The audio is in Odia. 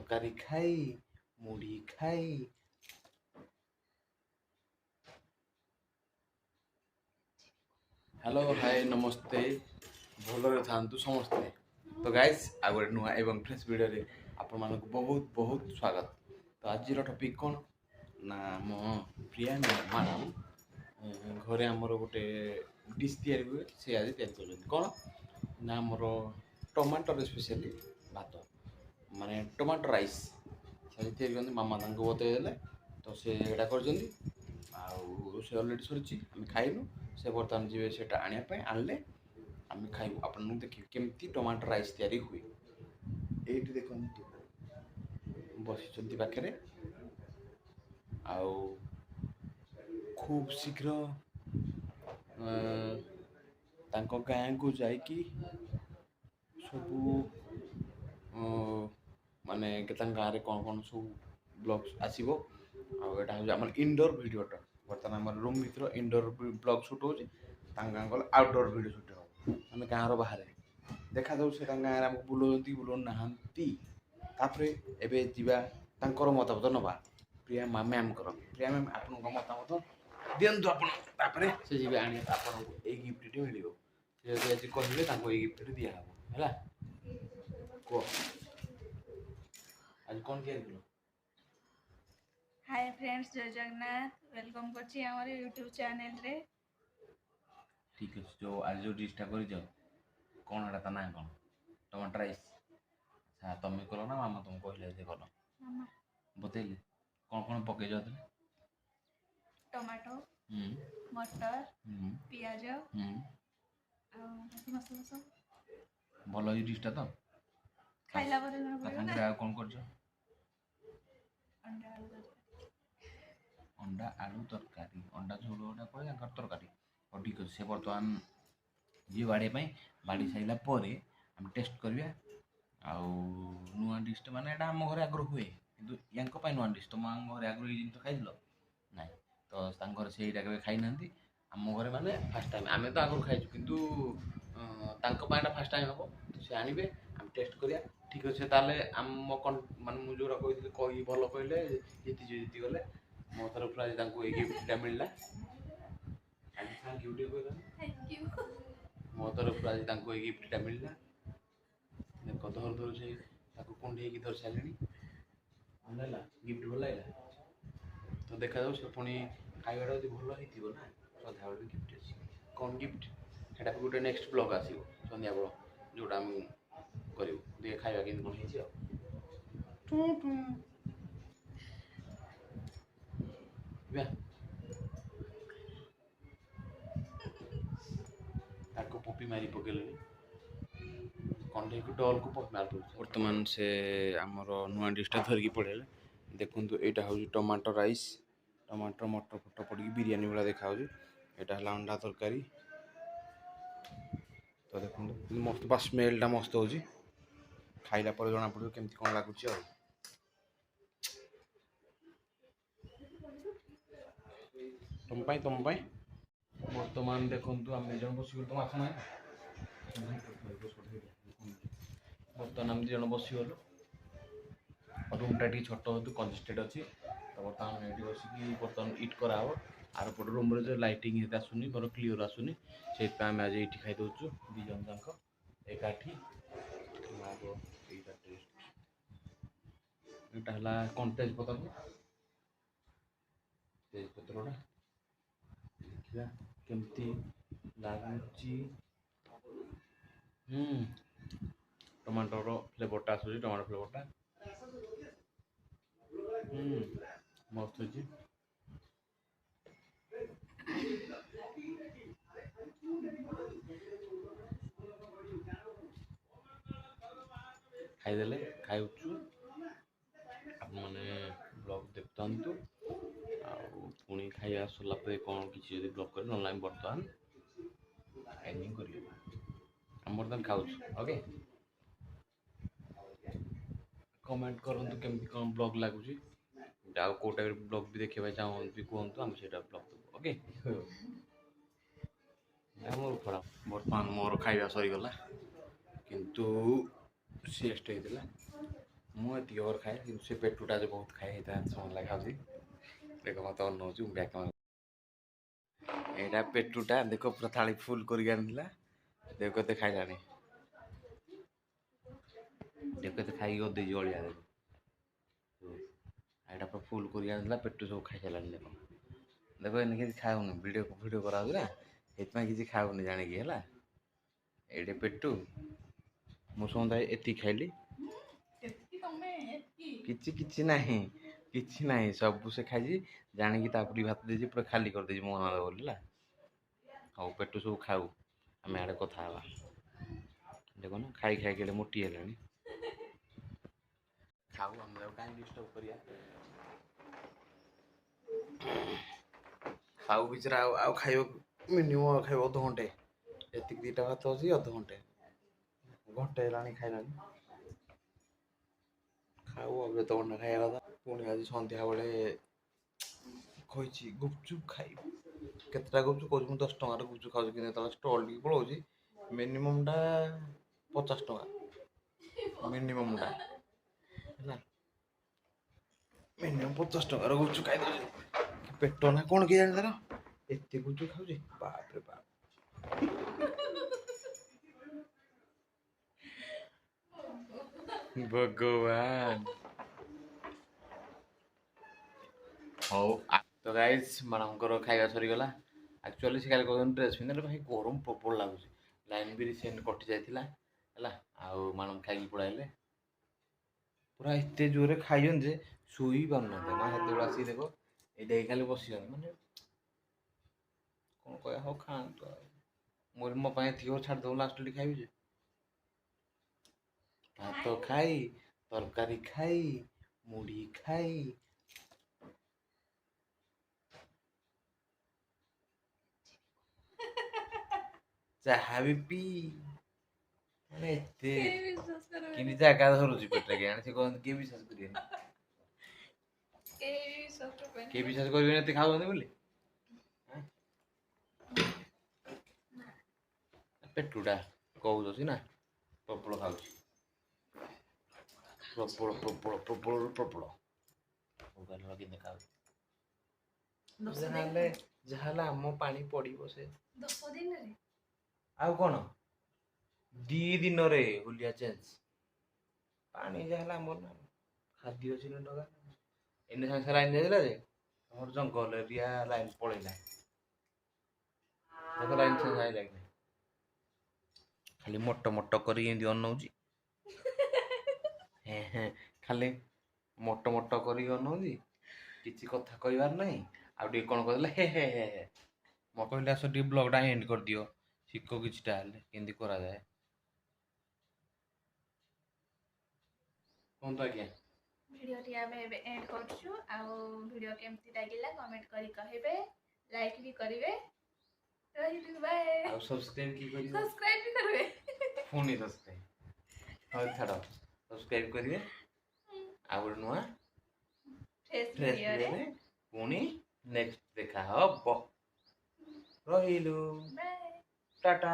ତରକାରୀ ଖାଇ ମୁଢ଼ି ଖାଇ ହ୍ୟାଲୋ ହାଏ ନମସ୍ତେ ଭଲରେ ଥାଆନ୍ତୁ ସମସ୍ତେ। ତ ଗାଇସ୍ ଆଉ ଗୋଟେ ନୂଆ ଏବଂ ଫ୍ରେଶ୍ ଭିଡ଼ିଓରେ ଆପଣମାନଙ୍କୁ ବହୁତ ବହୁତ ସ୍ୱାଗତ। ତ ଆଜିର ଟପିକ୍ କ'ଣ ନା ମୋ ପ୍ରିୟା ମ୍ୟାଡ଼ାମ୍ ଘରେ ଆମର ଗୋଟେ ଡିଶ୍ ତିଆରି ହୁଏ, ସେ ଆଜି ତିଆରି କରୁଛନ୍ତି। କ'ଣ ନା ଆମର ଟମାଟୋରେ ସ୍ପେଶିଆଲି ଭାତ ମାନେ ଟମାଟୋ ରାଇସ୍ ସେ ତିଆରି କରନ୍ତି। ମାମା ତାଙ୍କୁ ବତେଇ ଦେଲେ ତ ସେ ଏଇଟା କରିଛନ୍ତି। ଆଉ ରୋଷେଇ ଅଲରେଡ଼ି ସରିଛି, ଆମେ ଖାଇନୁ। ସେ ବର୍ତ୍ତମାନ ଯିବେ ସେଇଟା ଆଣିବା ପାଇଁ, ଆଣିଲେ ଆମେ ଖାଇବୁ। ଆପଣଙ୍କୁ ଦେଖିବେ କେମିତି ଟମାଟୋ ରାଇସ୍ ତିଆରି ହୁଏ। ଏଇଠି ଦେଖନ୍ତୁ ବସିଛନ୍ତି ପାଖରେ, ଆଉ ଖୁବ୍ ଶୀଘ୍ର ତାଙ୍କ ଗାଁକୁ ଯାଇକି ସବୁ ମାନେ ତାଙ୍କ ଗାଁରେ କ'ଣ କ'ଣ ସବୁ ବ୍ଲଗ୍ ଆସିବ। ଆଉ ଏଇଟା ହେଉଛି ଆମର ଇନଡୋର୍ ଭିଡ଼ିଓଟା। ବର୍ତ୍ତମାନ ଆମର ରୁମ୍ ଭିତରେ ଇନଡୋର୍ ବ୍ଲଗ୍ ସୁଟ୍ ହେଉଛି, ତାଙ୍କ ଗାଁ ଗଲେ ଆଉଟଡୋର୍ ଭିଡ଼ିଓ ସୁଟ୍ ହେବ, ମାନେ ଗାଁର ବାହାରେ ଦେଖାଯାଉଛି। ସେ ତାଙ୍କ ଗାଁରେ ଆମକୁ ବୁଲାଉଛନ୍ତି ବୁଲାଉନାହାନ୍ତି। ତାପରେ ଏବେ ଯିବା ତାଙ୍କର ମତାମତ ନେବା, ପ୍ରିୟା ମ୍ୟାମ୍ଙ୍କର। ପ୍ରିୟା ମ୍ୟାମ୍ ଆପଣଙ୍କ ମତାମତ ଦିଅନ୍ତୁ ଆପଣ, ତାପରେ ସେ ଯିବେ ଆଣିବା ଆପଣଙ୍କୁ ଏଇ ଗିଫ୍ଟଟି ମିଳିବ। ସେ ଯଦି ଆଜି କହିବେ ତାଙ୍କୁ ଏଇ ଗିଫ୍ଟଟି ଦିଆହେବ ହେଲା। କୁହ ଆଜି କ'ଣ ତିଆରି କଲ? हाय फ्रेंड्स, जय जगन्नाथ। वेलकम करछि हमर यूट्यूब चैनल रे। ठीक ଅଛି। ଯେଉଁ ଆଜି ଯେଉଁ ଡିଶ୍ଟା କରିଛ କ'ଣ ଏଇଟା ତା ନାଁ କ'ଣ? Tomato rice. ଆଚ୍ଛା, ତମେ କଲ ନା ମାମା ତୁମକୁ କହିଲେ ଯେ କଲ? मामा ବତେଇଲେ କ'ଣ କ'ଣ ପକେଇଛ ସେଥିରେ? टमाटो, मटर, पियाज आ मसला सब ଭଲ ଏଇ ଡିଶ୍ଟା ତ? खाइला ପରେ ତା ना ସାଙ୍ଗରେ ଆଉ କ'ଣ କରିଛ? अंडा आलू ଅଣ୍ଡା ଆଳୁ ତରକାରୀ, ଅଣ୍ଡା ଝୋଳଟା ପରେ ତାଙ୍କର ତରକାରୀ। ହଉ ଠିକ୍ ଅଛି। ସେ ବର୍ତ୍ତମାନ ଯିଏ ବାଡ଼ିବା ପାଇଁ, ବାଡ଼ି ସାରିଲା ପରେ ଆମେ ଟେଷ୍ଟ କରିବା। ଆଉ ନୂଆ ଡିଶ୍ଟା ମାନେ ଏଇଟା ଆମ ଘରେ ଆଗରୁ ହୁଏ, କିନ୍ତୁ ୟାଙ୍କ ପାଇଁ ନୂଆ ଡିଶ୍। ତୁମ ଘରେ ଆଗରୁ ଏଇ ଜିନିଷ ଖାଇଥିଲ? ନାହିଁ। ତ ତାଙ୍କ ଘରେ ସେଇଟା କେବେ ଖାଇନାହାନ୍ତି। ଆମ ଘରେ ମାନେ ଫାର୍ଷ୍ଟ ଟାଇମ୍। ଆମେ ତ ଆଗରୁ ଖାଇଛୁ, କିନ୍ତୁ ତାଙ୍କ ପାଇଁ ଏଇଟା ଫାର୍ଷ୍ଟ ଟାଇମ୍ ହେବ। ତ ସେ ଆଣିବେ, ଆମେ ଟେଷ୍ଟ କରିବା। ଠିକ୍ ଅଛି। ତାହେଲେ ଆମ ମାନେ ମୁଁ ଯେଉଁଟା କହିଥିଲି ଭଲ କହିଲେ ଜିତିଗଲେ। ମୋ ତରଫରୁ ଆଜି ତାଙ୍କୁ ଏଇ ଗିଫ୍ଟଟା ମିଳିଲା। Thank you. ମୋ ତରଫରୁ ଆଜି ତାଙ୍କୁ ଏଇ ଗିଫ୍ଟଟା ମିଳିଲା। ଦେଖ ଧରୁ ସେ ତାକୁ କୁଣ୍ଢେଇକି ଧରି ସାରିଲେଣି। ଭଲ ହେଲା, ଗିଫ୍ଟ ଭଲ ଲାଗିଲା। ତ ଦେଖାଯାଉ, ସେ ପୁଣି ଖାଇବାଟା ଯଦି ଭଲ ହେଇଥିବ ନା, ସନ୍ଧ୍ୟାବେଳେ ବି ଗିଫ୍ଟ ଆସିବ। କ'ଣ ଗିଫ୍ଟ ସେଇଟା ବି ଗୋଟେ ନେକ୍ସଟ ବ୍ଲଗ୍ ଆସିବ ସନ୍ଧ୍ୟାବେଳ, ଯେଉଁଟା ଆମେ କରିବୁ। ଟିକେ ଖାଇବା କେମିତି କ'ଣ ହେଇଛି ଆଉ। ତାକୁ ପପି ମାରି ପକେଇଲେଣି, କଣ୍ଢେଇକୁ ଡଲ୍କୁ ପପି ମାରି ଦେଉଛି। ବର୍ତ୍ତମାନ ସେ ଆମର ନୂଆ ଡିଶ୍ଟା ଧରିକି ପଳେଇଲେ। ଦେଖନ୍ତୁ, ଏଇଟା ହେଉଛି ଟମାଟୋ ରାଇସ୍। ଟମାଟୋ ମଟର ଫଟର ପଡ଼ିକି ବିରିୟାନୀ ଭଳିଆ ଦେଖାହେଉଛି। ଏଇଟା ହେଲା ଅଣ୍ଡା ତରକାରୀ। ତ ଦେଖନ୍ତୁ ମସ୍ତ, ବା ସ୍ମେଲ୍ଟା ମସ୍ତ ହେଉଛି। ଖାଇଲା ପରେ ଜଣାପଡ଼ିବ କେମିତି କ'ଣ ଲାଗୁଛି ଆଉ। ତମ ପାଇଁ ବର୍ତ୍ତମାନ ଦେଖନ୍ତୁ, ଆମେ ଦୁଇ ଜଣ ବସିଗଲୁ। ତମ ଆସ ନାହିଁ। ବର୍ତ୍ତମାନ ଆମେ ଦୁଇ ଜଣ ବସିଗଲୁ। ରୁମ୍ଟା ଟିକେ ଛୋଟ ହେତୁ କଞ୍ଜେଷ୍ଟେଡ୍ ଅଛି। ତ ବର୍ତ୍ତମାନ ଏଇଠି ବସିକି ବର୍ତ୍ତମାନ ଇଟ୍ କରାହେବ। ଆର ପଟ ରୁମ୍ରେ ଯେଉଁ ଲାଇଟିଂ ଏତେ ଆସୁନି, ଭଲ କ୍ଲିଅର୍ ଆସୁନି, ସେଇଥିପାଇଁ ଆମେ ଆଜି ଏଇଠି ଖାଇଦେଉଛୁ ଦୁଇ ଜଣ ଯାକ ଏକାଠି। ଏଇଟା ଟେଷ୍ଟ, ଏଇଟା ହେଲା କ'ଣ ତେଜପତ୍ରଟା ଦେଖିବା କେମିତି ଲାଗୁଛି। ଟମାଟୋର ଫ୍ଲେଭରଟା ଆସୁଛି, ଟମାଟୋ ଫ୍ଲେଭରଟା ମସ୍ତ ହେଇଛି। ଖାଇଦେଲେ, ଖାଉଛୁ। ଆପଣମାନେ ବ୍ଲଗ୍ ଦେଖୁଥାନ୍ତୁ, ଆଉ ପୁଣି ଖାଇବା ସରିଲା ପରେ କ'ଣ କିଛି ଯଦି ବ୍ଲଗ୍ କରିବେ, ନହେଲେ ଆମେ ବର୍ତ୍ତମାନ ଏଣ୍ଡିଂ କରିବା। ଆମେ ବର୍ତ୍ତମାନ ଖାଉଛୁ। ଓକେ, କମେଣ୍ଟ କରନ୍ତୁ କେମିତି କ'ଣ ବ୍ଲଗ୍ ଲାଗୁଛି। ଆଉ କେଉଁ ଟାଇପ୍ର ବ୍ଲଗ୍ ବି ଦେଖିବା ପାଇଁ ଚାହୁଁଛନ୍ତି କୁହନ୍ତୁ, ଆମେ ସେଇଟା ବ୍ଲଗ୍ ଦେବୁ। ଓକେ, ମୋର ଖରାପ। ବର୍ତ୍ତମାନ ମୋର ଖାଇବା ସରିଗଲା, କିନ୍ତୁ ସିଏଷ୍ଟ ହେଇଥିଲା। ମୁଁ ଏତିକି ଓଭର ଖାଏ କିନ୍ତୁ ସେ ପେଟୁଟା ଯେ ବହୁତ ଖାଏ ହେଇଥା ସମୟ ଖାଉଛି ଦେଖ ମତେ ଅନଉଛି ମୁଁ ବ୍ୟାକ୍ ଏଇଟା ପେଟୁଟା ଦେଖ ପୁରା ଥାଳି ଫୁଲ କରିକି ଆଣିଥିଲା ଦେଖ କେତେ ଖାଇଲାଣି ଦେଖ କେତେ ଖାଇକି ଅଧେଇଛି ଅଳିଆ ଦେଖ ଏଇଟା ପୁରା ଫୁଲ କରିକି ଆଣିଥିଲା ପେଟୁ ସବୁ ଖାଇସାରିଲାଣି ଦେଖ ଦେଖ ଏନେ କିଛି ଖାଉନି ଭିଡ଼ିଓ ଭିଡ଼ିଓ କରାହେଉଛି ନା ସେଥିପାଇଁ କିଛି ଖାଉନି ଜାଣିକି ହେଲା ଏଇଠି ପେଟୁ ମୁଁ ସମୁଦାୟ ଏତିକି ଖାଇଲି କିଛି ନାହିଁ କିଛି ନାହିଁ ସବୁ ସେ ଖାଇଛି ଜାଣିକି ତାପରେ ଭାତ ଦେଇଛି ପୁରା ଖାଲି କରିଦେଇଛି ମୋ ନଦ ବୋଲି ହେଲା ହଉ ପେଟୁ ସବୁ ଖାଉ ଆମେ ଆଡ଼େ କଥା ହେବା ଦେଖୁନ ଖାଇ ଖାଇକି ଏଡ଼େ ମୋଟି ହେଲାଣି ଖାଉ ଆମେ କାହିଁ ଡିଷ୍ଟର୍ବ କରିବା ଖାଉ ବିଚରା ଆଉ ଖାଇବ ମିନିମମ୍ ଖାଇବ ଅଧଘଣ୍ଟେ ଏତିକି ଦୁଇଟା ଭାତ ଅଛି ଅଧଘଣ୍ଟେ ଘଣ୍ଟେ ହେଲାଣି ଖାଇଲାଣି ଖାଉ ଆଉ ଯେତେ ଘଣ୍ଟା ଖାଇବା କଥା ପୁଣି ଆଜି ସନ୍ଧ୍ୟାବେଳେ କହିଛି ଗୁପଚୁପ୍ ଖାଇବୁ କେତେଟା ଗୁପଚୁପ୍ କହୁଛି ମୁଁ 10 ଟଙ୍କାର ଗୁପଚୁପ୍ ଖାଉଛି କିନ୍ତୁ ଯେତେବେଳେ ଷ୍ଟଲ୍ ଟିକେ ପଳାଉଛି ମିନିମମ୍ଟା 50 ଟଙ୍କା ମିନିମମ୍ଟା ହେଲା ମିନିମମ୍ 50 ଟଙ୍କାର ଗୁପଚୁପ୍ ଖାଇଦେଉଛି ପେଟ ନା କ'ଣ କେଜାଣି ତାର ଏତେ ଗୁପଚୁପ୍ ଖାଉଛି ବାପରେ ବାପ ଭଗବାନ ହଉ ତ ଗାଇସ୍ ମାନଙ୍କର ଖାଇବା ସରିଗଲା ଆକ୍ଚୁଆଲି ସେ କାଲି କହୁଛନ୍ତି ଡ୍ରେସ୍ ପିନ୍ଧିଲେ ଭାଇ ଗରମ ପ୍ରବଳ ଲାଗୁଛି ଲାଇନ୍ ବି ରିସେଣ୍ଟ କଟି ଯାଇଥିଲା ହେଲା ଆଉ ମ୍ୟାଡ଼ାମ୍ ଖାଇକି ପଳାଇଲେ ପୁରା ଏତେ ଜୋରରେ ଖାଇଛନ୍ତି ଯେ ଶୋଇ ପାରୁନାହାନ୍ତି ମା ସେତେବେଳେ ଆସିକି ଦେଖ ଏଇଟା ଖାଲି ବସିଛନ୍ତି ମାନେ କ'ଣ କହିବା ହଉ ଖାଆନ୍ତୁ ଆଉ ମୋର ମୋ ପାଇଁ ଥିବ ଛାଡ଼ିଦେବୁ ଲାଷ୍ଟ ଖାଇବି ଯେ ଭାତ ଖାଇ ତରକାରୀ ଖାଇ ମୁଢ଼ି ଖାଇ ଚାହା ବି ପିଇ ମାନେ ଏତେ କେମିତି ଜାଗା ଧରୁଛି ପେଟରେ କେଜାଣି ସେ କହନ୍ତି କିଏ ବିଶ୍ୱାସ କରିବେନି କିଏ ବିଶ୍ୱାସ କରିବେନି ଏତେ ଖାଉଛନ୍ତି ବୋଲି ପେଟୁଟା କହୁଛି ନା ପ୍ରବଳ ଖାଉଛି ପ୍ରବଳ ପ୍ରବଳ ପ୍ରବଳରୁ ପ୍ରବଳ ମୋବାଇଲ କେମିତି ଖାଉଛି ଯାହାହେଲେ ଆମ ପାଣି ପଡ଼ିବ ସେ 10 ଦିନରେ ଆଉ କ'ଣ 2 ଦିନରେ ହୁଲିଆ ଚେଞ୍ଜ ପାଣି ଯାହାହେଲେ ଆମର ନା ଖାଦ୍ୟ ଅଛି ନା ଟଙ୍କା ଏନେ ସାଙ୍ଗେ ସାଙ୍ଗେ ଲାଇନ୍ ଯାଇଥିଲା ଯେ ଆମର ଜଙ୍ଗଲ ଏରିଆ ଲାଇନ୍ ପଳେଇଲା ଦେଖ ଲାଇନ୍ ସାଙ୍ଗେ ସାଙ୍ଗେ ଲାଗିଲା ଖାଲି ମୋଟ କରିକି ଏମିତି ଅନଉଛି ଖାଲି ମୋଟ କରିକି ଅନଉଛି କିଛି କଥା କହିବାର ନାହିଁ ଆଉ ଟିକେ କ'ଣ କହିଦେଲେ ହେ ହେ ହେ ହେ ମୋ କହିଲେ ଆସ ଟିକେ ବ୍ଲଗ୍ଟା ଏଣ୍ଡ କରିଦିଅ ଶିଖ କିଛିଟା ହେଲେ କେମିତି କରାଯାଏ କୁହନ୍ତୁ ଆଜ୍ଞା ଭିଡ଼ିଓଟି ଆମେ ଏବେ ଏଣ୍ଡ କରୁଛୁ ଆଉ ଭିଡ଼ିଓ କେମିତି ଲାଗିଲା କମେଣ୍ଟ କରି କହିବେ ଲାଇକ୍ ବି କରିବେ ରହିଲି ବାଏ ଆଉ ସବସ୍କ୍ରାଇବ କି କରିବେ ସବସ୍କ୍ରାଇବ ବି କରିବେ ପୁଣି ସବସ୍କ୍ରାଇବ ହଉ ଛାଡ଼ ସବସ୍କ୍ରାଇବ କରିବେ ଆଉ ଗୋଟେ ନୂଆ ଫ୍ରେଶ୍ ଫ୍ରେଶ୍ ଭିଡ଼ିଓରେ ପୁଣି ନେକ୍ସଟ ଦେଖା ହବ ରହିଲୁ ବାଏ ଟାଟା